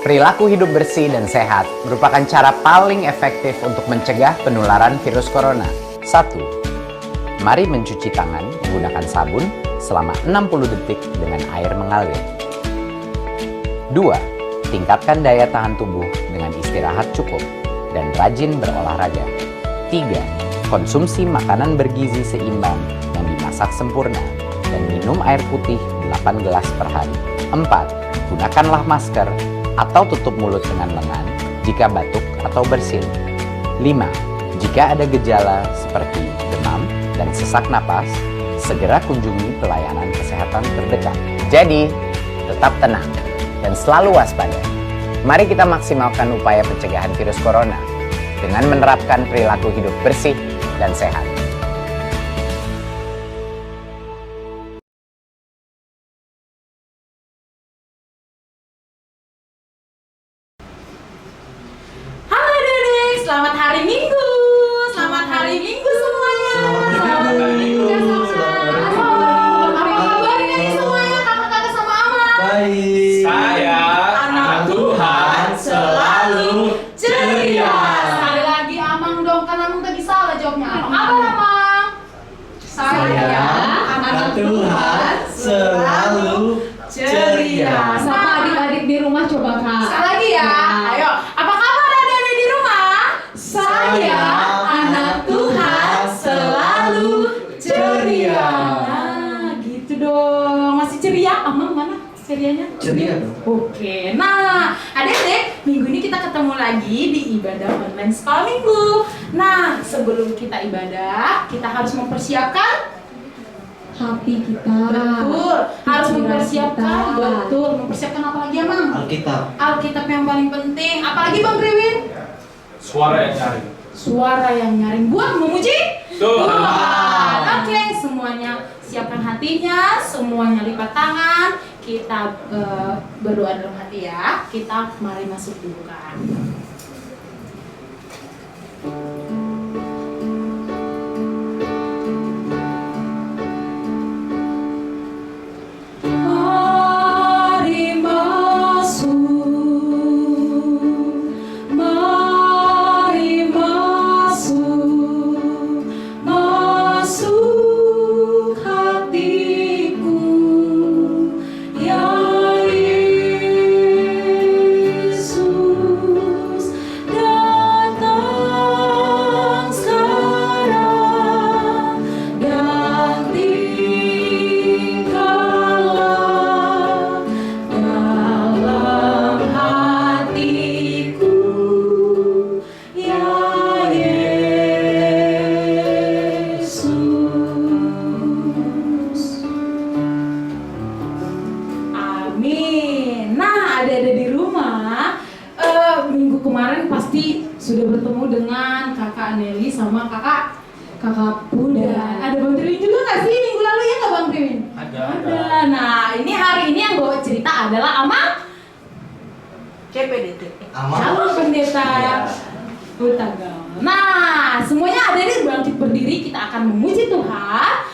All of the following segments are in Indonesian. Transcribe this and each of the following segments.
Perilaku hidup bersih dan sehat merupakan cara paling efektif untuk mencegah penularan virus corona. 1. Mari mencuci tangan menggunakan sabun selama 60 detik dengan air mengalir. 2. Tingkatkan daya tahan tubuh dengan istirahat cukup dan rajin berolahraga. 3. Konsumsi makanan bergizi seimbang yang dimasak sempurna dan minum air putih 8 gelas per hari. 4. Gunakanlah masker atau tutup mulut dengan lengan jika batuk atau bersin. 5. Jika ada gejala seperti demam dan sesak napas, segera kunjungi pelayanan kesehatan terdekat. Jadi, tetap tenang dan selalu waspada. Mari kita maksimalkan upaya pencegahan virus corona dengan menerapkan perilaku hidup bersih dan sehat. Selamat hari Minggu. Selamat hari Minggu semuanya. Selamat hari Minggu. Apa kabarnya nih semuanya? Kakak-kakak sama Ama. Baik. Saya anak Tuhan selalu ceria. Sekali lagi Amang dong, kan Amang tadi salah jawabnya. Amang apa Amang? Saya anak Tuhan selalu ceria. Sama adik-adik di rumah coba Kak. Sekali lagi ya. Ayo, apa kabar adik-adik di rumah? Saya anak Tuhan selalu ceria. Nah, gitu dong. Masih ceria? Amang mana cerianya? Ceria dong. Oke, nah adik-adik, minggu ini kita ketemu lagi di ibadah online sekolah minggu. Nah, sebelum kita ibadah, kita harus mempersiapkan. Hati kita. Betul, harus Pikiran mempersiapkan. kita. Betul, mempersiapkan apa lagi ya, Mang? Alkitab. Alkitab yang paling penting. Apalagi Bang Kriwin? Suara yang nyaring. Suara yang nyaring buat memuji Tuhan. Oke, semuanya siapkan hatinya, semuanya lipat tangan. Kita berdoa dalam hati ya. Kita mari masuk dulu kan. Mari masuk, mari masuk, masuk hatiku, ya Yesus, datang sekarang dan tinggallah dalam hatiku, ya Yesus. Amin. Nah, ada di rumah. Minggu kemarin pasti sudah bertemu dengan kakak Nelly sama kakak Puda. Ada Bang Triwin juga nggak sih minggu lalu ya nggak Bang Triwin? Ada. Nah, ini hari ini yang bawa cerita adalah Amang CPDT. Amang. Calon pendeta Iya. Hutagal. Nah, semuanya ada di bangkit berdiri, kita akan memuji Tuhan.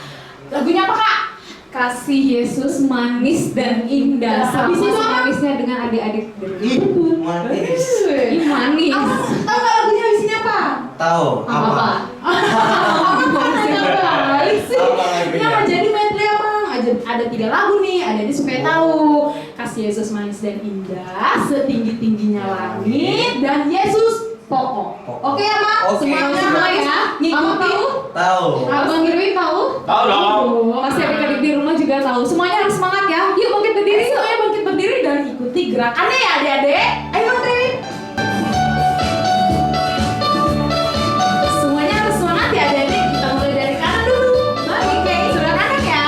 Lagunya apa Kak? Kasih Yesus manis dan indah. Habis itu apa? Manisnya dengan adik-adik di rumah. Ih, manis. Ih, manis. Amang tahu nggak lagunya habis ini apa? Tahu apa? Amang nanya balik sih. Apa lagunya? Nah, jadi medley Amang. Ada 3 lagu nih, ada di supaya tahu. Kasih Yesus manis dan indah, setinggi-tingginya langit, dan Yesus pokok. Oke ya Mak? Oke. Semuanya Semua ya. ngikutin. Tahu. Abang Irwin tahu? Tahu dong. Pasti adik-adik di rumah juga tahu. Semuanya harus semangat ya. Yuk bangkit berdiri yuk. Semuanya bangkit berdiri dan ikuti gerakannya ya adik-adik. Ayo Bang Triwin. Semuanya harus semangat ya adik-adik. Kita mulai dari kanan dulu. Oke, sebelah kanan ya.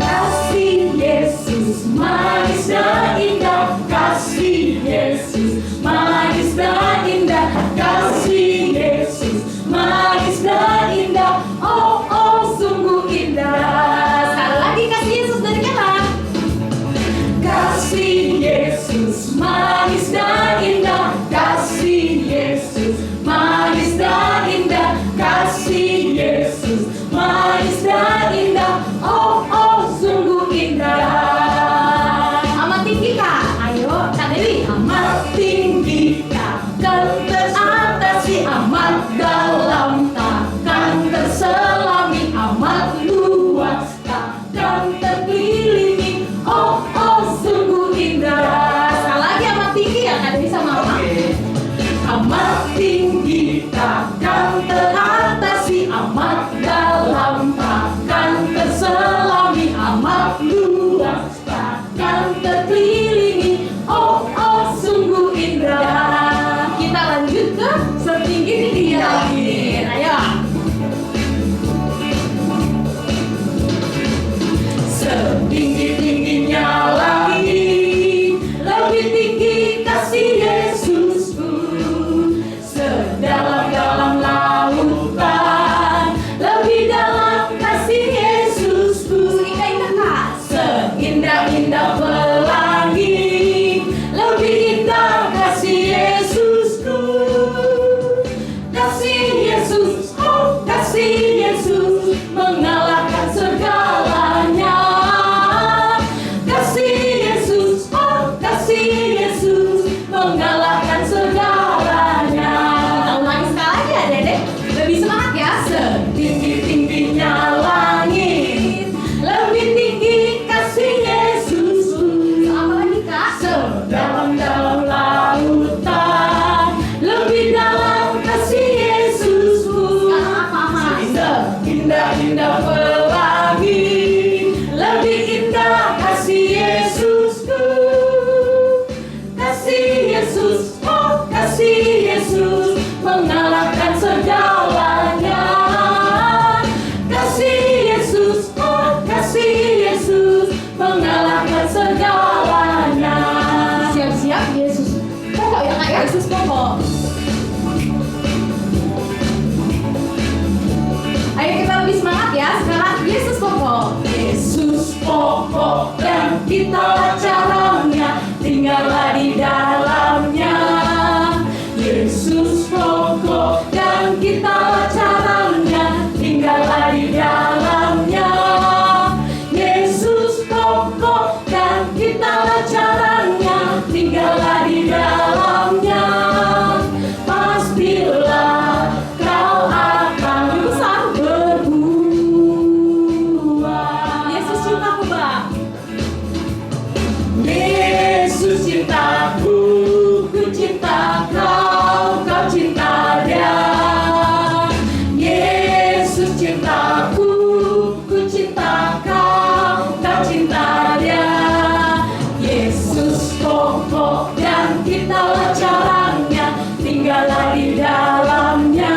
Kasih Yesus manis dan indah. Kasih Yesus manis dan indah. Kasih Yesus manis dan indah. Oh oh sungguh indah. Sekali lagi kasih Yesus dari kanan. Kasih Yesus mengalahkan segalanya. Kasih Yesus, oh kasih Yesus mengalahkan segalanya. Siap-siap Yesus pokok ya kak ya? Yesus pokok. Ayo kita lebih semangat ya. Sekarang Yesus pokok. Yesus pokok dan kita caranya, tinggallah di dalamnya. Yesus pokok dan kita caranya, tinggallah di dalamnya. Yesus pokok dan kita caranya, tinggallah di dalamnya. Pastilah kau akan bisa berbuah. Yesus cintaku bang. Yesus cintaku, ku cinta kau, kau cinta dia. Yesus cintaku, ku cinta kau, kau cinta dia. Yesus pokok dan kita caranya, tinggallah di dalamnya.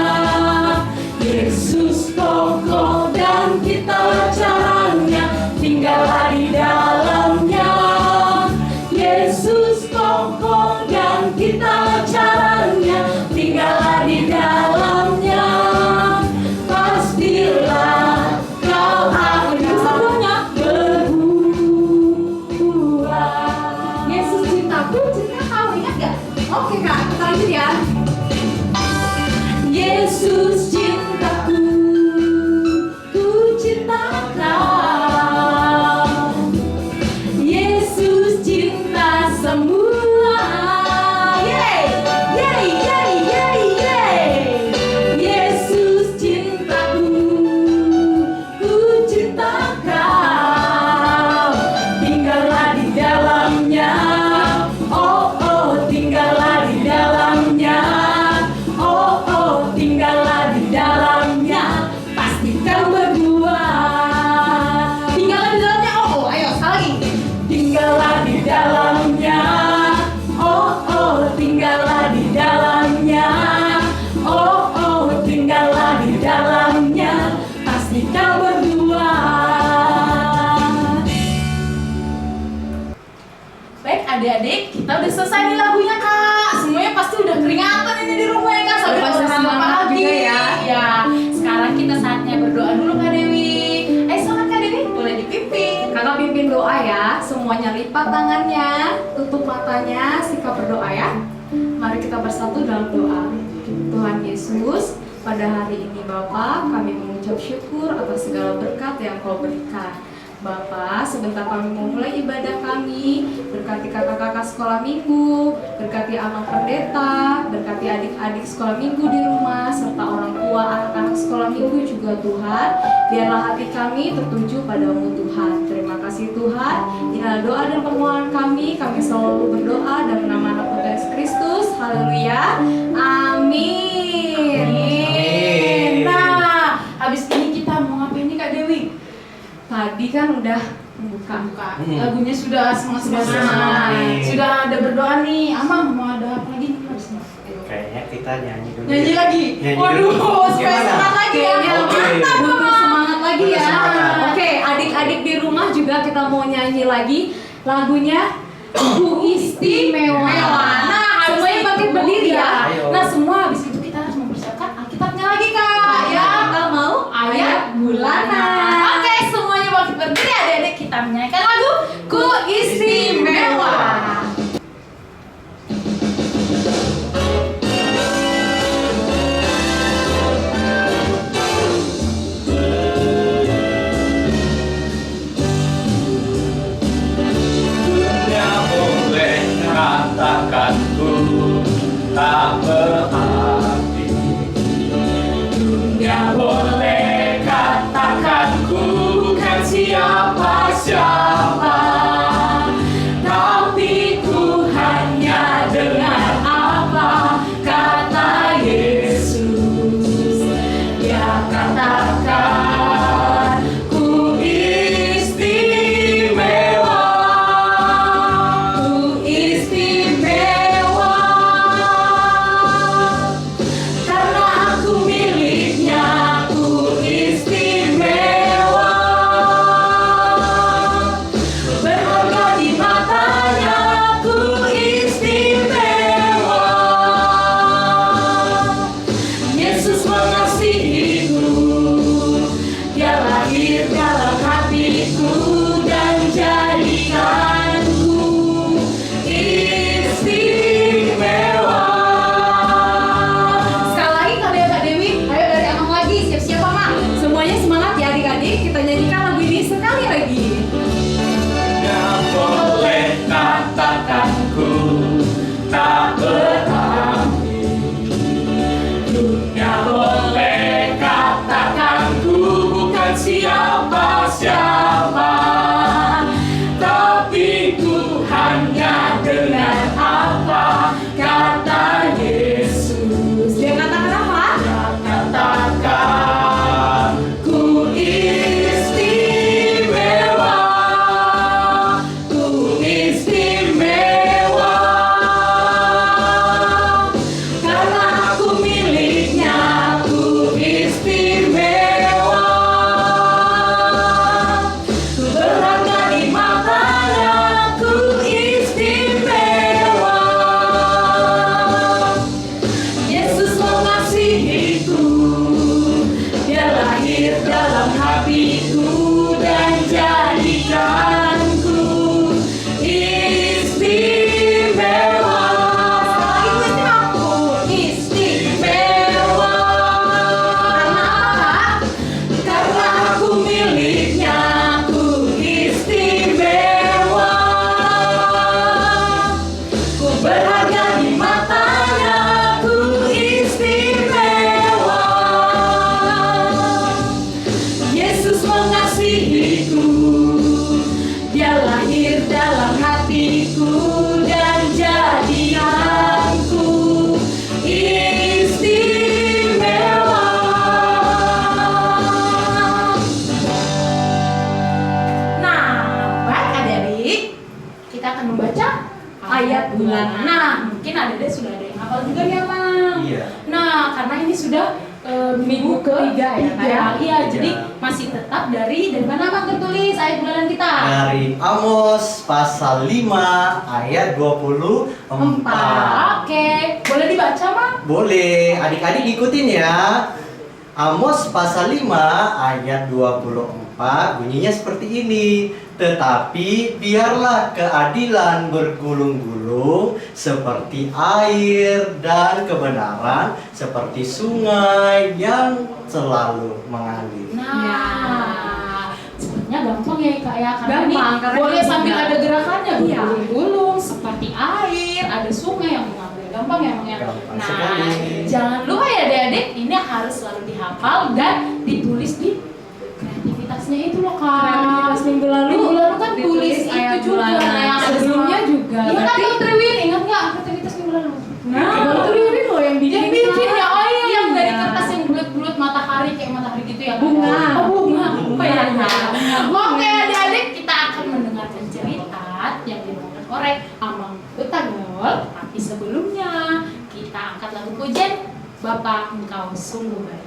Yesus pokok dan kita caranya, tinggallah di dalamnya. Yesus pokok dan kita caranya, tinggallah di dalamnya. Pastilah kau akan bisa berbuah. Yesus cintaku, cinta kau, ingat gak? Oke kak, kita lanjut ya. Yesus cintaku, ku cinta kau. Yesus cinta semua. Yeay, yeay, yeay, yeay, yeay. Yesus cintaku, ku cinta kau. Tinggallah di dalamnya. Oh, oh, tinggallah di dalamnya. Oh, oh, tinggallah di dalamnya. Pasti kau berbuah. Tinggallah di dalamnya. Oh, oh, ayo sekali lagi. Tinggallah di dalamnya. Oh, oh, tinggallah di dalamnya. Oh, oh, tinggallah di dalamnya. Pasti kau berbuah. Baik adik-adik, kita udah selesai nih lagunya kak. Semuanya pasti udah keringatan ini di rumah ya kak. Sampai Pasti selamat semangat pagi juga ya. Ya, sekarang kita saatnya berdoa dulu kak Dewi. Semangat kak Dewi, boleh dipimpin. Kakak pimpin doa ya. Semuanya lipat tangannya, tutup matanya, sikap berdoa ya. Mari kita bersatu dalam doa. Tuhan Yesus, pada hari ini Bapa, kami mengucap syukur atas segala berkat yang Kau berikan. Bapa, sebentar kami memulai ibadah kami, berkati kakak-kakak sekolah minggu, berkati anak pendeta, berkati adik-adik sekolah minggu di rumah, serta orang tua anak-anak sekolah minggu juga Tuhan. Biarlah hati kami tertuju padamu Tuhan. Terima kasih Tuhan. Inilah doa dan permohonan kami selalu berdoa dalam nama anak Tuhan Yesus Kristus. Haleluya. Amin. Amin. Nah, habis ini kita mau ngapain nih Kak Dewi? Tadi kan udah membuka lagunya sudah semangat. Semangat. Sudah ada berdoa nih. Amang mau ada apa lagi nih? Kayaknya kita nyanyi dulu. Nyanyi ya. lagi. Nyanyi Waduh, dulu. supaya Gimana? semangat lagi ya. Oke. Mantap, Butuh semangat lagi Butuh ya. semangat. Oke, adik-adik di rumah juga kita mau nyanyi lagi lagunya Ku Istimewa. Nah, Semuanya bangkit berdiri ya. Ayo. Nah, semua habis itu kita harus mempersiapkan Alkitabnya lagi Kak. Ya, Kalau mau ayat bulanan. Oke, semuanya bangkit berdiri adik-adik, kita menyanyikan lagu Ku Istimewa. Dunia boleh katakan ku tak berarti. Dunia boleh katakan ku bukan siapa-siapa, tapi ku hanya dengar apa kata Yesus. Dia katakan ku istimewa, ku istimewa. Iya. Nah, karena ini sudah minggu ketiga ya, Kak ya. Iya, jadi masih tetap dari mana Bang tertulis ayat bulanan kita? Dari Amos pasal 5 ayat 24. Oke, boleh dibaca, Bang? Boleh, adik-adik ikutin ya. Amos pasal 5 ayat 24 bunyinya seperti ini. Tetapi biarlah keadilan bergulung-gulung seperti air dan kebenaran seperti sungai yang selalu mengalir. Nah, sebenarnya gampang ya Kak ya, karena Gampang, ini karena boleh ini sambil mudah. ada gerakannya, Iya. bergulung-gulung seperti air, ada sungai yang mengalir. Gampang ya, Bang ya. Gampang Nah, sekali. jangan lupa ya adik-adik, ini harus selalu dihafal dan ditulis di kreativitasnya itu loh Kak. Kreativitas minggu lalu. Minggu lalu kan tulis Ditulis itu ayat juga. bulanan. Yang Sebelumnya juga. Iya kan Berarti- Bang Triwin, ingat nggak kreativitas minggu lalu? Nah, Bang Triwin loh yang bikin. Yang bikin ya, oh iya yang dari Iya. kertas yang bulat-bulat matahari kayak matahari gitu ya. Bunga. Oh bunga. Bunga. Oh ya. Bunga. Oke adik-adik, kita akan mendengarkan cerita yang dibawakan oleh Amang Betagol. Tapi sebelumnya kita angkat lagu pujian Bapa Engkau Sungguh Baik.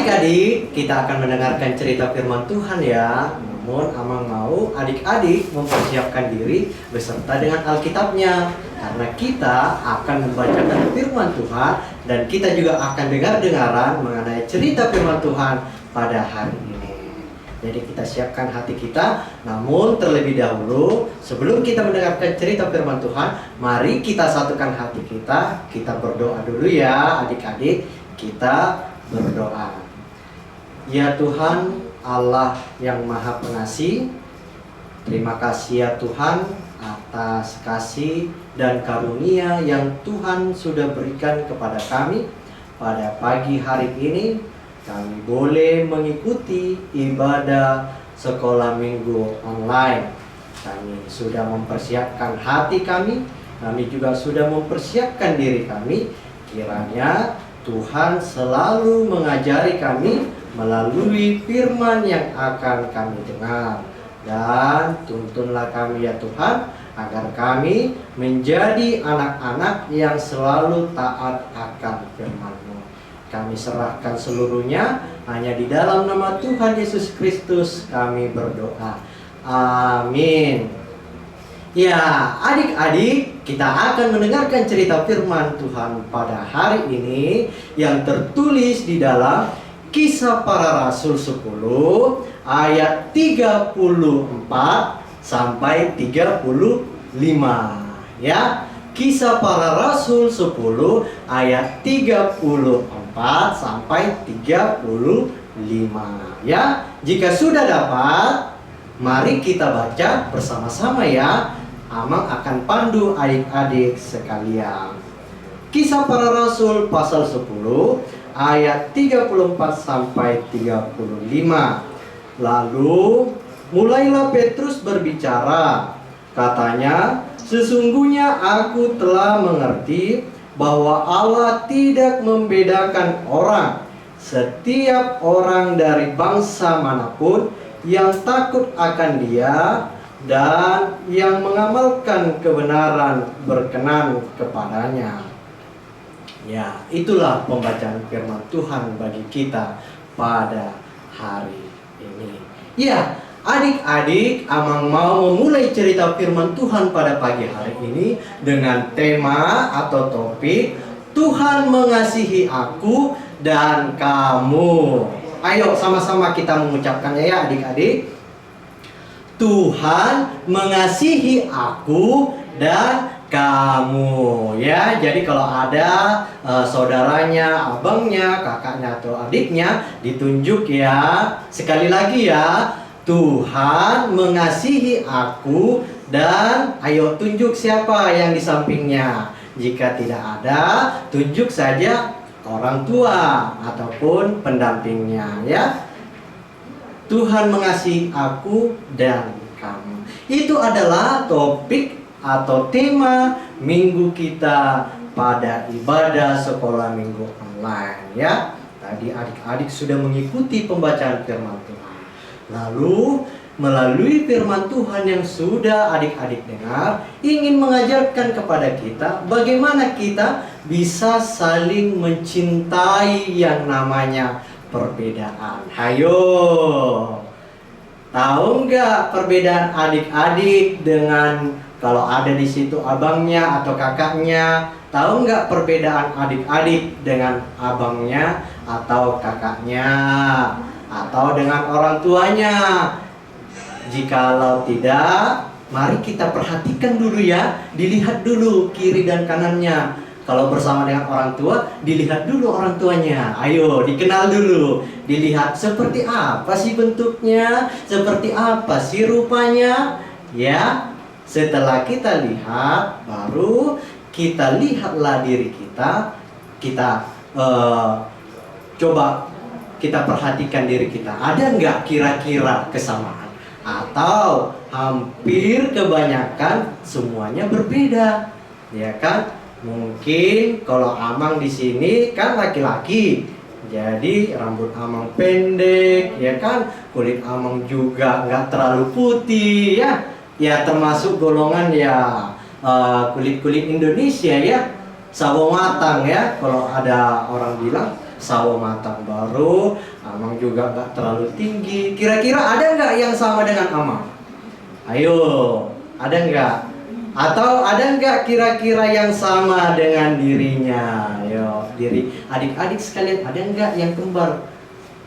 Adik-adik, kita akan mendengarkan cerita firman Tuhan ya. Namun Amang mau adik-adik mempersiapkan diri beserta dengan Alkitabnya. Karena kita akan membacakan firman Tuhan dan kita juga akan dengar-dengaran mengenai cerita firman Tuhan pada hari ini. Jadi kita siapkan hati kita. Namun terlebih dahulu, sebelum kita mendengarkan cerita firman Tuhan, mari kita satukan hati kita. Kita berdoa dulu ya adik-adik. Kita berdoa. Ya Tuhan Allah yang Maha Pengasih, terima kasih ya Tuhan atas kasih dan karunia yang Tuhan sudah berikan kepada kami pada pagi hari ini. Kami boleh mengikuti ibadah sekolah minggu online. Kami sudah mempersiapkan hati kami juga sudah mempersiapkan diri kami. Kiranya Tuhan selalu mengajari kami melalui firman yang akan kami dengar. Dan tuntunlah kami ya Tuhan, agar kami menjadi anak-anak yang selalu taat akan firman-Mu. Kami serahkan seluruhnya hanya di dalam nama Tuhan Yesus Kristus kami berdoa. Amin. Ya, adik-adik, kita akan mendengarkan cerita firman Tuhan pada hari ini yang tertulis di dalam Kisah Para Rasul 10 ayat 34 sampai 35. Ya, Kisah Para Rasul 10 ayat 34 sampai 35. Ya, jika sudah dapat, mari kita baca bersama-sama ya. Amang akan pandu adik-adik sekalian. Kisah Para Rasul pasal 10 ayat 34 sampai 35. Lalu mulailah Petrus berbicara. Katanya, sesungguhnya aku telah mengerti bahwa Allah tidak membedakan orang. Setiap orang dari bangsa manapun yang takut akan Dia dan yang mengamalkan kebenaran berkenan kepadanya. Ya, itulah pembacaan firman Tuhan bagi kita pada hari ini. Ya, adik-adik, Amang mau memulai cerita firman Tuhan pada pagi hari ini dengan tema atau topik Tuhan mengasihi aku dan kamu. Ayo sama-sama kita mengucapkannya ya adik-adik. Tuhan mengasihi aku dan kamu. Ya, jadi kalau ada saudaranya, abangnya, kakaknya atau adiknya ditunjuk ya. Sekali lagi ya. Tuhan mengasihi aku dan ayo tunjuk siapa yang di sampingnya. Jika tidak ada, tunjuk saja orang tua ataupun pendampingnya ya. Tuhan mengasihi aku dan kamu. Itu adalah topik atau tema minggu kita pada ibadah sekolah minggu online ya. Tadi adik-adik sudah mengikuti pembacaan firman Tuhan. Lalu melalui firman Tuhan yang sudah adik-adik dengar, ingin mengajarkan kepada kita bagaimana kita bisa saling mencintai yang namanya perbedaan. Hayo, tahu nggak perbedaan adik-adik dengan kalau ada di situ abangnya atau kakaknya? Tahu nggak perbedaan adik-adik dengan abangnya atau kakaknya atau dengan orang tuanya? Jikalau tidak, mari kita perhatikan dulu ya, dilihat dulu kiri dan kanannya. Kalau bersama dengan orang tua, dilihat dulu orang tuanya. Ayo, dikenal dulu. Dilihat seperti apa sih bentuknya, seperti apa sih rupanya. Ya, setelah kita lihat, baru kita lihatlah diri kita. Kita coba kita perhatikan diri kita. Ada nggak kira-kira kesamaan? Atau hampir kebanyakan semuanya berbeda, ya kan? Mungkin kalau Amang di sini kan laki-laki, jadi rambut Amang pendek, ya kan? Kulit Amang juga nggak terlalu putih, ya. Ya termasuk golongan ya kulit-kulit Indonesia ya, sawo matang ya. Kalau ada orang bilang sawo matang baru, Amang juga nggak terlalu tinggi. Kira-kira ada nggak yang sama dengan Amang? Ayo, ada nggak? Atau ada nggak kira-kira yang sama dengan dirinya? Ayo, diri adik-adik sekalian, ada nggak yang kembar?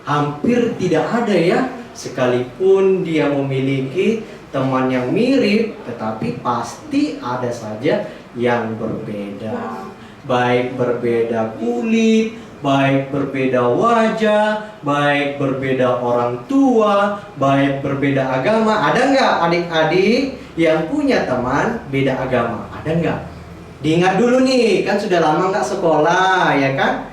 Hampir tidak ada ya. Sekalipun dia memiliki teman yang mirip, tetapi pasti ada saja yang berbeda. Baik berbeda kulit, baik berbeda wajah, baik berbeda orang tua, baik berbeda agama. Ada nggak adik-adik yang punya teman beda agama? Ada nggak? Diingat dulu nih, kan sudah lama nggak sekolah, ya kan?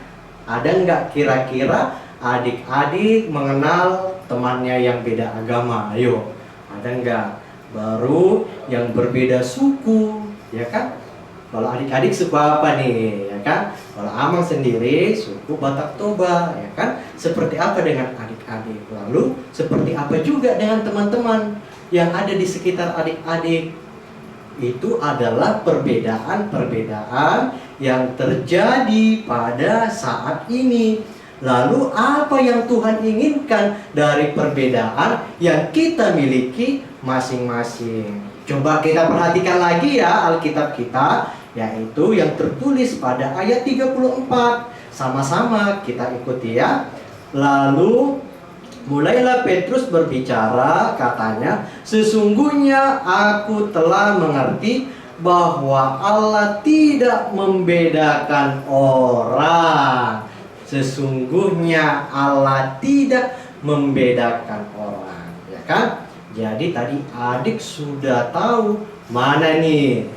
Ada nggak kira-kira adik-adik mengenal temannya yang beda agama? Ayo, ada nggak? Baru yang berbeda suku, ya kan? Kalau adik-adik suku apa nih, ya kan? Kalau Amang sendiri suku Batak Toba, ya kan? Seperti apa dengan adik-adik? Lalu seperti apa juga dengan teman-teman yang ada di sekitar adik-adik? Itu adalah perbedaan-perbedaan yang terjadi pada saat ini. Lalu apa yang Tuhan inginkan dari perbedaan yang kita miliki masing-masing? Coba kita perhatikan lagi ya Alkitab kita, yaitu yang tertulis pada ayat 34. Sama-sama kita ikuti ya. Lalu mulailah Petrus berbicara, katanya, "Sesungguhnya aku telah mengerti bahwa Allah tidak membedakan orang." Sesungguhnya Allah tidak membedakan orang, ya kan? Jadi tadi adik sudah tahu mana nih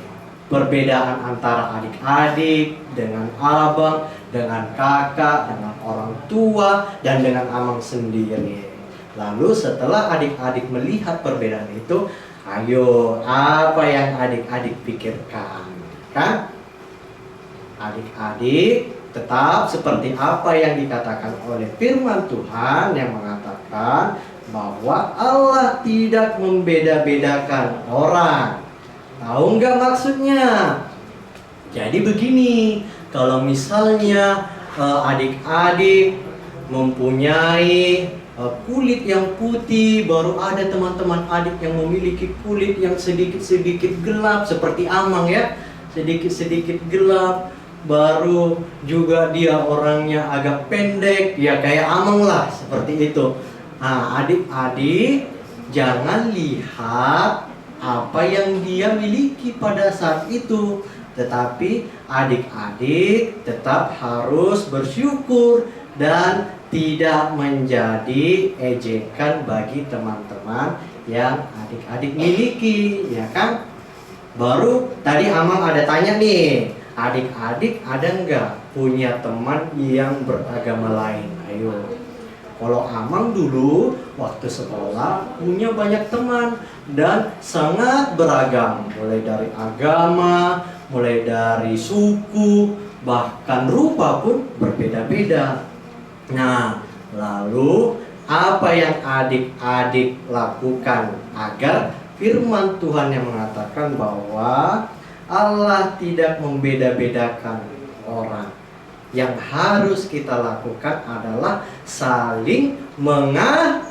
perbedaan antara adik-adik dengan abang, dengan kakak, dengan orang tua, dan dengan Amang sendiri. Lalu setelah adik-adik melihat perbedaan itu, ayo apa yang adik-adik pikirkan? Kan? Adik-adik tetap seperti apa yang dikatakan oleh firman Tuhan yang mengatakan bahwa Allah tidak membeda-bedakan orang. Tahu nggak maksudnya? Jadi begini, kalau misalnya adik-adik mempunyai kulit yang putih, baru ada teman-teman adik yang memiliki kulit yang sedikit-sedikit gelap seperti Amang ya, sedikit-sedikit gelap, baru juga dia orangnya agak pendek, ya kayak Amang lah, seperti itu. Nah, adik-adik jangan lihat apa yang dia miliki pada saat itu, tetapi adik-adik tetap harus bersyukur dan tidak menjadi ejekan bagi teman-teman yang adik-adik miliki, ya kan? Baru tadi Amang ada tanya nih, adik-adik ada nggak punya teman yang beragama lain? Ayo. Kalau Amang dulu waktu sekolah punya banyak teman dan sangat beragam, mulai dari agama, mulai dari suku, bahkan rupa pun berbeda-beda. Nah, lalu apa yang adik-adik lakukan agar firman Tuhan yang mengatakan bahwa Allah tidak membeda-bedakan orang? Yang harus kita lakukan adalah saling mengasihi,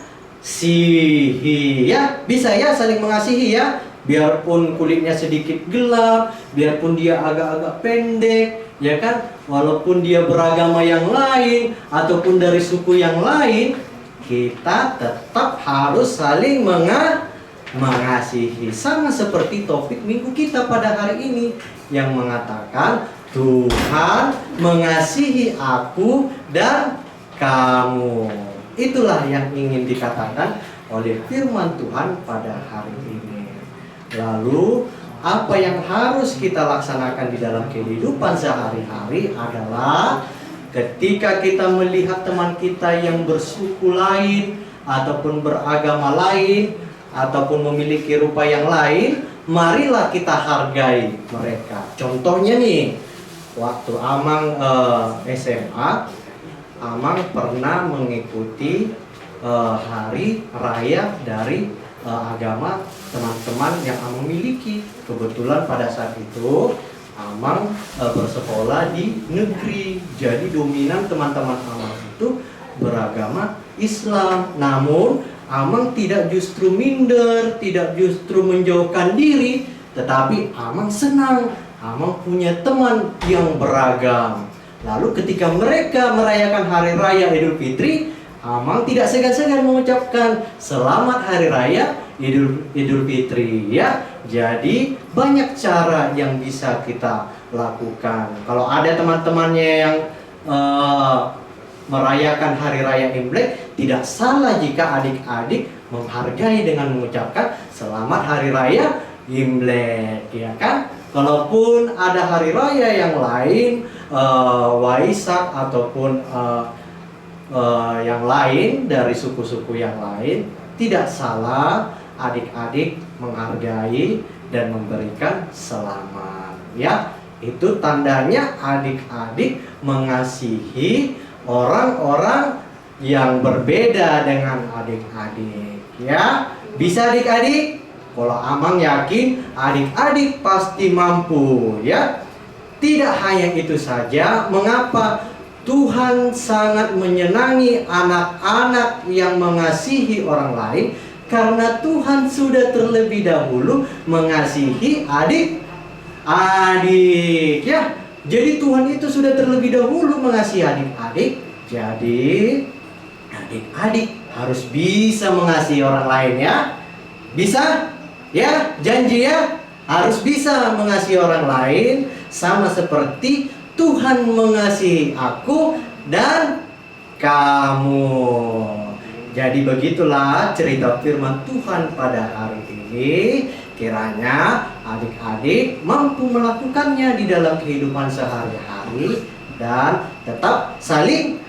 ya. Bisa ya saling mengasihi ya. Biarpun kulitnya sedikit gelap, biarpun dia agak-agak pendek, ya kan? Walaupun dia beragama yang lain ataupun dari suku yang lain, kita tetap harus saling mengasihi. Sama seperti topik minggu kita pada hari ini yang mengatakan Tuhan mengasihi aku dan kamu. Itulah yang ingin dikatakan oleh firman Tuhan pada hari ini. Lalu apa yang harus kita laksanakan di dalam kehidupan sehari-hari adalah ketika kita melihat teman kita yang bersuku lain ataupun beragama lain ataupun memiliki rupa yang lain, marilah kita hargai mereka. Contohnya nih, waktu Amang SMA, Amang pernah mengikuti hari raya dari agama teman-teman yang Amang miliki. Kebetulan pada saat itu Amang bersekolah di negeri, jadi dominan teman-teman Amang itu beragama Islam. Namun Amang tidak justru minder, tidak justru menjauhkan diri, tetapi Amang senang. Amang punya teman yang beragam. Lalu ketika mereka merayakan Hari Raya Idul Fitri, Amang tidak segan-segan mengucapkan Selamat Hari Raya Idul Fitri, ya. Jadi banyak cara yang bisa kita lakukan. Kalau ada teman-temannya yang merayakan Hari Raya Imlek, tidak salah jika adik-adik menghargai dengan mengucapkan Selamat Hari Raya Imlek, ya kan? Kalaupun ada hari raya yang lain, Waisak ataupun yang lain dari suku-suku yang lain, tidak salah adik-adik menghargai dan memberikan selamat, ya. Itu tandanya adik-adik mengasihi orang-orang yang berbeda dengan adik-adik, ya. Bisa adik-adik? Kalau Amang yakin adik-adik pasti mampu, ya. Tidak hanya itu saja, mengapa Tuhan sangat menyenangi anak-anak yang mengasihi orang lain? Karena Tuhan sudah terlebih dahulu mengasihi adik-adik, ya. Jadi Tuhan itu sudah terlebih dahulu mengasihi adik-adik. Jadi adik-adik harus bisa mengasihi orang lain, ya. Bisa? Ya, janji ya. Harus bisa mengasihi orang lain sama seperti Tuhan mengasihi aku dan kamu. Jadi begitulah cerita firman Tuhan pada hari ini. Kiranya adik-adik mampu melakukannya di dalam kehidupan sehari-hari dan tetap saling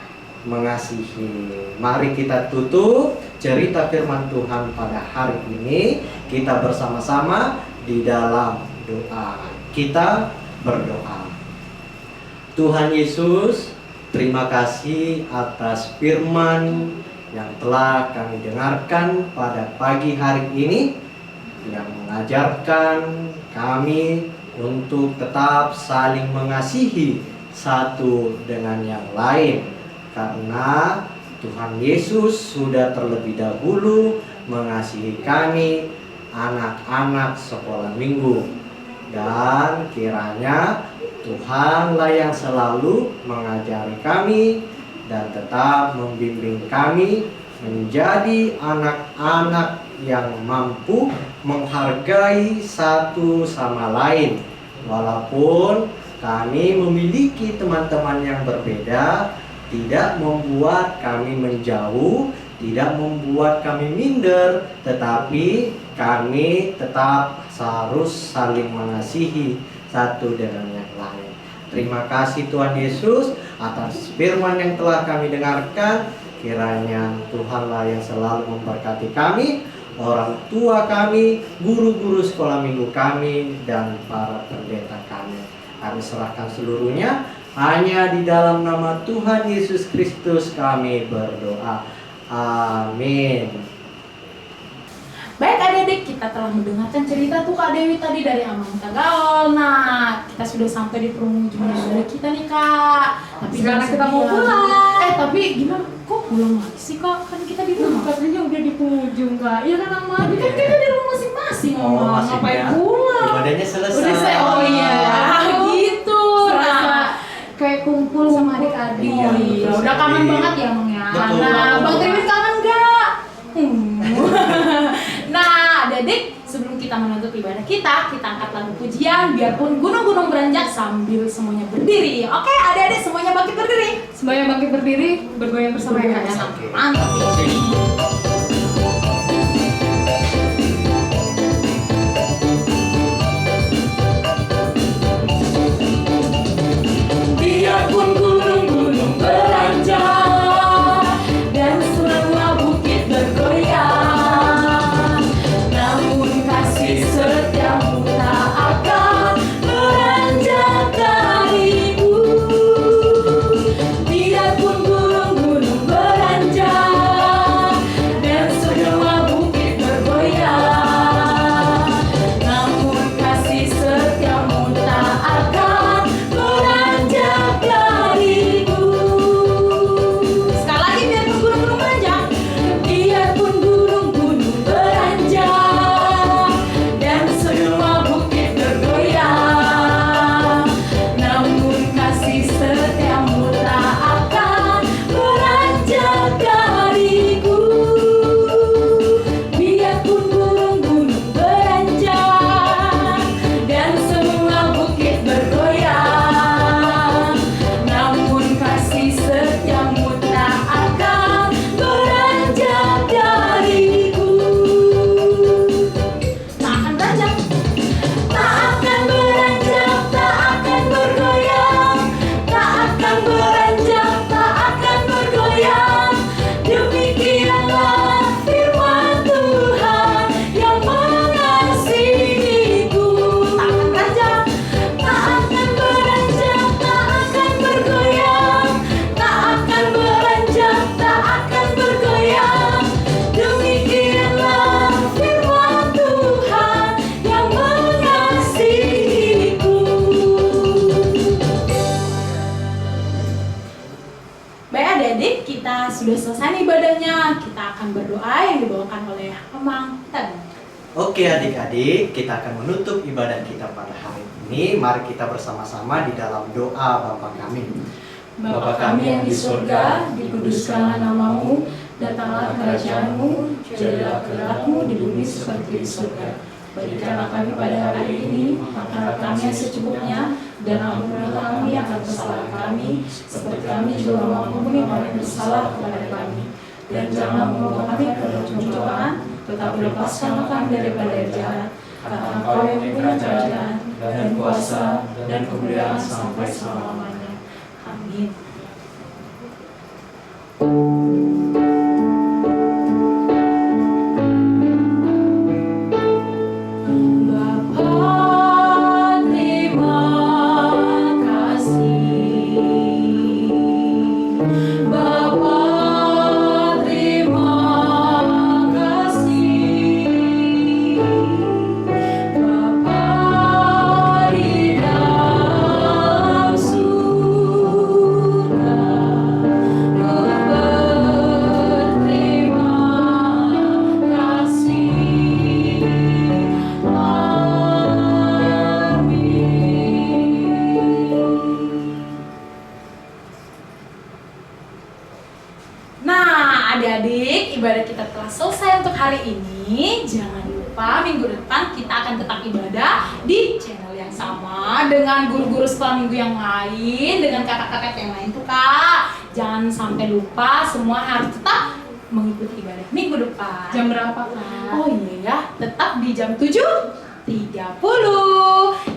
mengasihi. Mari kita tutup cerita firman Tuhan pada hari ini. Kita bersama-sama di dalam doa. Kita berdoa. Tuhan Yesus, terima kasih atas firman yang telah kami dengarkan pada pagi hari ini, yang mengajarkan kami untuk tetap saling mengasihi satu dengan yang lain. Karena Tuhan Yesus sudah terlebih dahulu mengasihi kami, anak-anak sekolah minggu. Dan kiranya Tuhanlah yang selalu mengajari kami dan tetap membimbing kami menjadi anak-anak yang mampu menghargai satu sama lain. Walaupun kami memiliki teman-teman yang berbeda, tidak membuat kami menjauh, tidak membuat kami minder, tetapi kami tetap harus saling mengasihi satu dengan yang lain. Terima kasih Tuhan Yesus atas firman yang telah kami dengarkan. Kiranya Tuhanlah yang selalu memberkati kami, orang tua kami, guru-guru sekolah minggu kami, dan para pendeta kami. Kami serahkan seluruhnya hanya di dalam nama Tuhan Yesus Kristus kami berdoa. Amin. Baik adik-adik, kita telah mendengarkan cerita tuh Kak Dewi tadi dari Amang Tagaol. Nah, kita sudah sampai di penghujung dari kita nih Kak. Tapi Sekarang kita mau sedih pulang. lagi. Tapi gimana? Kok pulang lagi sih Kak? Kan kita di rumah. Katanya udah di penghujung Kak. Iya kan Ama? Tapi kan kita di rumah masing-masing. Oh, Mama. maksudnya Ngapain pulang? ibadahnya selesai. Udah selesai. Oh iya, gitu. Serasa Nah, kayak kumpul sama adik-adik. Iya, betul udah sekali. kangen banget ya Mang ya. Betul. Nah, Bang Triwin kangen gak? Nah, adik-adik, sebelum kita menutup ibadah kita angkat lagu pujian biarpun gunung-gunung beranjak sambil semuanya berdiri. Oke, adik-adik semuanya bangkit berdiri. Semuanya bangkit berdiri, bergoyang bersama ya Kak ya. Mantap. Biarpun gunung-gunung beranjak dan semua bukit bergoyang, namun kasih setiamu tak akan beranjak darimu. Biarpun gunung-gunung beranjak dibawakan oleh Amang Ten. Oke adik-adik, kita akan menutup ibadah kita pada hari ini. Mari kita bersama-sama di dalam doa Bapa kami. Bapa kami yang di surga, dikuduskanlah namamu, datanglah kerajaanmu, jadilah kehendakmu di bumi seperti di surga. Berikanlah kami pada hari ini makanan kami yang secukupnya, dan ampunilah kami akan kesalahan kami, seperti kami juga mengampuni orang yang bersalah kepada kami. Dan jangan membawa kami ke dalam pencobaan, tetapi lepaskanlah kami daripada yang jahat. Karena Engkau yang punya kerajaan dan kuasa dan kemuliaan sampai selama-lamanya. Amin. Bapa, terima kasih. Bapa, terima kasih. Bapa di dalam surga, ku berterima kasih. Nah, adik-adik, ibadah kita telah selesai untuk hari ini. Jangan lupa minggu depan kita akan tetap ibadah di channel yang sama dengan guru-guru sekolah minggu yang lain, dengan kakak-kakak yang lain tuh Kak. Jangan sampai lupa, semua harus tetap mengikuti ibadah minggu depan. Jam berapa, Kak? Oh iya ya, tetap di jam 7.30.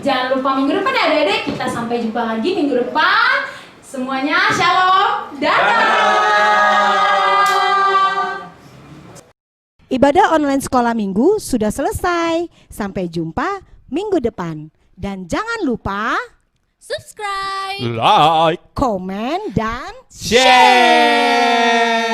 Jangan lupa minggu depan ya adik-adik, kita sampai jumpa lagi minggu depan. Semuanya shalom, dadah. Ibadah online sekolah minggu sudah selesai. Sampai jumpa minggu depan. Dan jangan lupa Subscribe. Like, komen dan share.